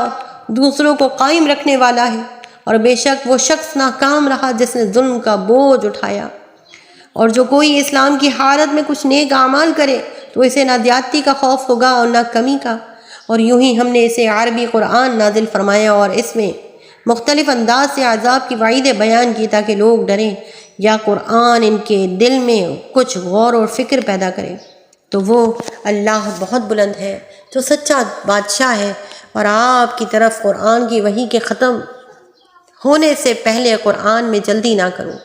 دوسروں کو قائم رکھنے والا ہے، اور بے شک وہ شخص ناکام رہا جس نے ظلم کا بوجھ اٹھایا۔ اور جو کوئی اسلام کی حالت میں کچھ نیک اعمال کرے تو اسے نہ زیادتی کا خوف ہوگا اور نہ کمی کا۔ اور یوں ہی ہم نے اسے عربی قرآن نازل فرمایا اور اس میں مختلف انداز سے عذاب کی وعیدیں بیان کی تاکہ لوگ ڈریں، یا قرآن ان کے دل میں کچھ غور اور فکر پیدا کرے۔ تو وہ اللہ بہت بلند ہے جو سچا بادشاہ ہے، اور آپ کی طرف قرآن کی وحی کے ختم ہونے سے پہلے قرآن میں جلدی نہ کرو،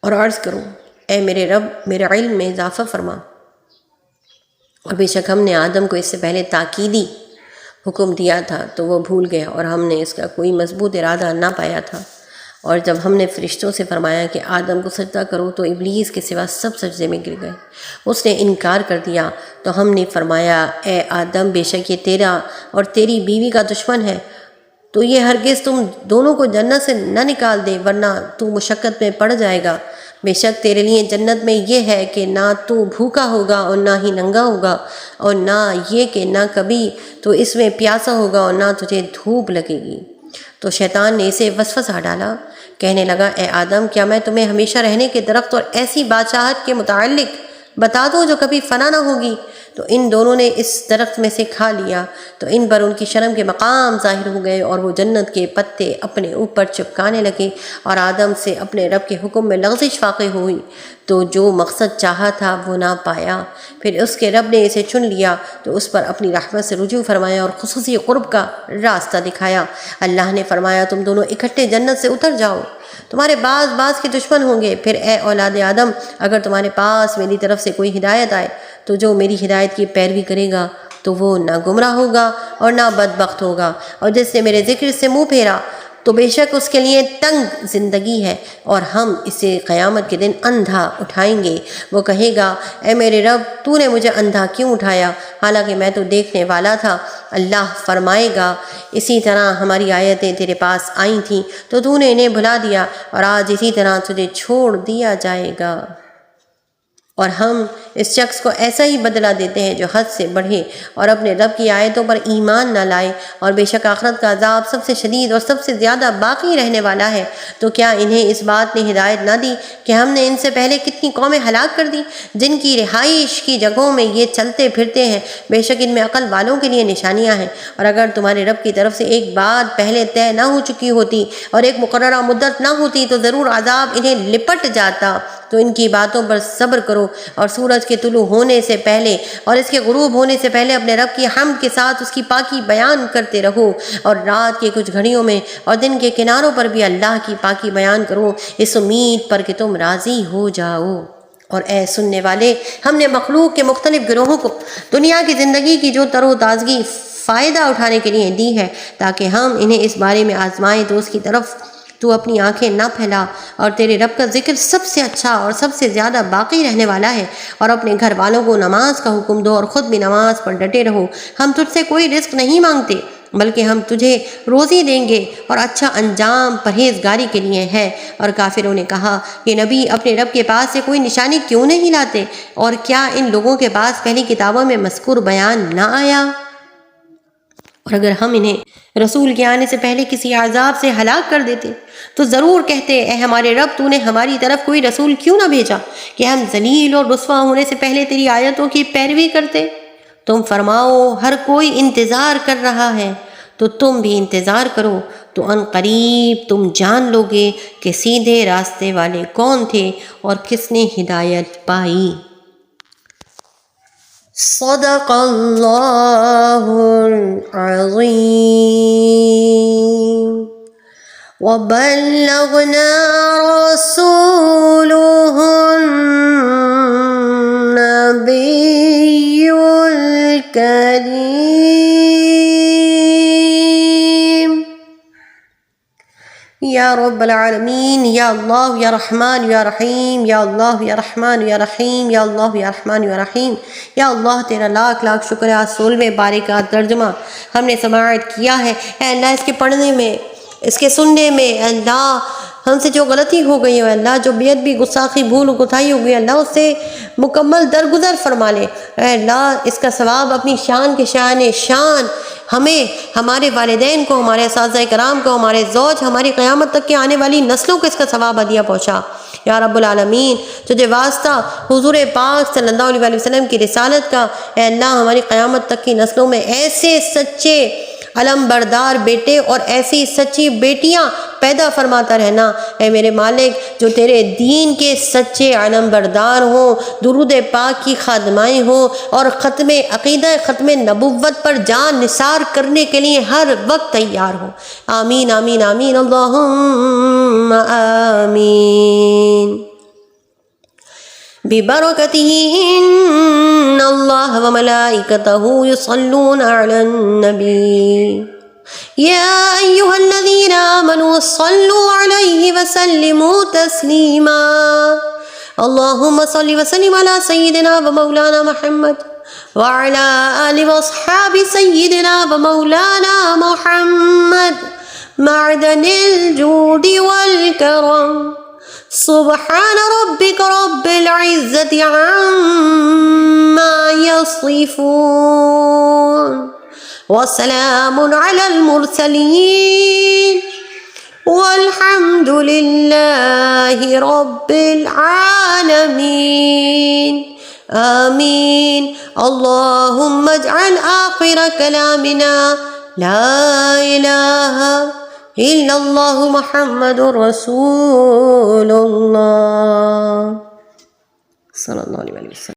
اور عرض کرو اے میرے رب میرے علم میں اضافہ فرما۔ اور بے شک ہم نے آدم کو اس سے پہلے تاکیدی حکم دیا تھا تو وہ بھول گیا، اور ہم نے اس کا کوئی مضبوط ارادہ نہ پایا تھا۔ اور جب ہم نے فرشتوں سے فرمایا کہ آدم کو سجدہ کرو تو ابلیس کے سوا سب سجدے میں گر گئے، اس نے انکار کر دیا۔ تو ہم نے فرمایا اے آدم، بے شک یہ تیرا اور تیری بیوی کا دشمن ہے، تو یہ ہرگز تم دونوں کو جنت سے نہ نکال دے، ورنہ تو مشقت میں پڑ جائے گا۔ بے شک تیرے لیے جنت میں یہ ہے کہ نہ تو بھوکا ہوگا اور نہ ہی ننگا ہوگا، اور نہ یہ کہ نہ کبھی تو اس میں پیاسا ہوگا اور نہ تجھے دھوپ لگے گی۔ تو شیطان نے اسے وسوسہ ڈالا، کہنے لگا اے آدم، کیا میں تمہیں ہمیشہ رہنے کے درخت اور ایسی بادشاہت کے متعلق بتا دو جو کبھی فنا نہ ہوگی۔ تو ان دونوں نے اس درخت میں سے کھا لیا تو ان پر ان کی شرم کے مقام ظاہر ہو گئے اور وہ جنت کے پتے اپنے اوپر چپکانے لگے اور آدم سے اپنے رب کے حکم میں لغزش واقع ہوئی تو جو مقصد چاہا تھا وہ نہ پایا۔ پھر اس کے رب نے اسے چن لیا تو اس پر اپنی رحمت سے رجوع فرمایا اور خصوصی قرب کا راستہ دکھایا۔ اللہ نے فرمایا تم دونوں اکٹھے جنت سے اتر جاؤ، تمہارے بعض کے دشمن ہوں گے، پھر اے اولاد آدم اگر تمہارے پاس میری طرف سے کوئی ہدایت آئے تو جو میری ہدایت کی پیروی کرے گا تو وہ نہ گمراہ ہوگا اور نہ بدبخت ہوگا، اور جس نے میرے ذکر سے منہ پھیرا تو بے شک اس کے لیے تنگ زندگی ہے اور ہم اسے قیامت کے دن اندھا اٹھائیں گے۔ وہ کہے گا اے میرے رب تو نے مجھے اندھا کیوں اٹھایا حالانکہ میں تو دیکھنے والا تھا۔ اللہ فرمائے گا اسی طرح ہماری آیتیں تیرے پاس آئی تھیں تو تو نے انہیں بھلا دیا اور آج اسی طرح تجھے چھوڑ دیا جائے گا، اور ہم اس شخص کو ایسا ہی بدلہ دیتے ہیں جو حد سے بڑھے اور اپنے رب کی آیتوں پر ایمان نہ لائے، اور بے شک آخرت کا عذاب سب سے شدید اور سب سے زیادہ باقی رہنے والا ہے۔ تو کیا انہیں اس بات نے ہدایت نہ دی کہ ہم نے ان سے پہلے کتنی قومیں ہلاک کر دی جن کی رہائش کی جگہوں میں یہ چلتے پھرتے ہیں؟ بے شک ان میں عقل والوں کے لیے نشانیاں ہیں، اور اگر تمہارے رب کی طرف سے ایک بات پہلے طے نہ ہو چکی ہوتی اور ایک مقررہ مدت نہ ہوتی تو ضرور عذاب انہیں لپٹ جاتا۔ تو ان کی باتوں پر صبر کرو اور سورج کے طلوع ہونے سے پہلے اور اس کے غروب ہونے سے پہلے اپنے رب کی حمد کے ساتھ اس کی پاکی بیان کرتے رہو، اور رات کے کچھ گھڑیوں میں اور دن کے کناروں پر بھی اللہ کی پاکی بیان کرو اس امید پر کہ تم راضی ہو جاؤ۔ اور اے سننے والے، ہم نے مخلوق کے مختلف گروہوں کو دنیا کی زندگی کی جو تر و تازگی فائدہ اٹھانے کے لیے دی ہے تاکہ ہم انہیں اس بارے میں آزمائیں تو اس کی طرف تو اپنی آنکھیں نہ پھیلا، اور تیرے رب کا ذکر سب سے اچھا اور سب سے زیادہ باقی رہنے والا ہے، اور اپنے گھر والوں کو نماز کا حکم دو اور خود بھی نماز پر ڈٹے رہو۔ ہم تجھ سے کوئی رزق نہیں مانگتے بلکہ ہم تجھے روزی دیں گے، اور اچھا انجام پرہیزگاری کے لیے ہے۔ اور کافروں نے کہا کہ نبی اپنے رب کے پاس سے کوئی نشانی کیوں نہیں لاتے، اور کیا ان لوگوں کے پاس پہلی کتابوں میں مذکور بیان نہ آیا؟ اور اگر ہم انہیں رسول کے آنے سے پہلے کسی عذاب سے ہلاک کر دیتے تو ضرور کہتے اے ہمارے رب تو نے ہماری طرف کوئی رسول کیوں نہ بھیجا کہ ہم ذلیل اور رسوا ہونے سے پہلے تیری آیتوں کی پیروی کرتے۔ تم فرماؤ ہر کوئی انتظار کر رہا ہے تو تم بھی انتظار کرو، تو ان قریب تم جان لوگے کہ سیدھے راستے والے کون تھے اور کس نے ہدایت پائی۔ صدق اللہ العظیم وبلغنا رسوله النبی الکریم۔ یا رب العالمین، یا اللہ یا رحمان یا رحیم، یا اللہ یا رحمان یا رحیم، یا اللہ یا رحمان یا رحیم۔ یا اللہ تیرا لاکھ لاکھ شکر ہے 16ویں پارے کا ترجمہ ہم نے سماعت کیا ہے۔ اے اللہ اس کے پڑھنے میں، اس کے سننے میں، اے اللہ ہم سے جو غلطی ہو گئی ہے، اللہ جو بے ادبی گستاخی بھول گتائی ہو گئی، اللہ اس سے مکمل درگزر فرما لے۔ اے اللہ اس کا ثواب اپنی شان کے شان ہمیں، ہمارے والدین کو، ہمارے اساتذہ کرام کو، ہمارے زوج، ہماری قیامت تک کے آنے والی نسلوں کو اس کا ثواب عطیہ پہنچا۔ یا رب العالمین تجھے واسطہ حضور پاک صلی اللہ علیہ وسلم کی رسالت کا، اے اللہ ہماری قیامت تک کی نسلوں میں ایسے سچے علم بردار بیٹے اور ایسی سچی بیٹیاں پیدا فرماتا رہنا۔ اے میرے مالک جو تیرے دین کے سچے علم بردار ہوں، درود پاک کی خادمائیں ہوں، اور ختم عقیدہ ختم نبوت پر جان نثار کرنے کے لیے ہر وقت تیار ہوں۔ آمین آمین آمین اللہم آمین۔ ببرکتہ ان اللہ وملائکتہ یصلون علی النبی یا ایہا الذین آمنوا صلوا علیہ وسلموا تسلیما۔ اللہم صل وسلم علی سیدنا ومولانا محمد وعلی آل واصحاب سیدنا ومولانا محمد معدن الجود والکرم۔ سبحان ربک رب العزت عما یصفون وسلام علی المرسلین والحمد للہ رب العالمین۔ آمین۔ اللہم اجعل آخر کلامنا لا الہ الا اللہ محمد رسول اللہ صلی اللہ علیہ وسلم۔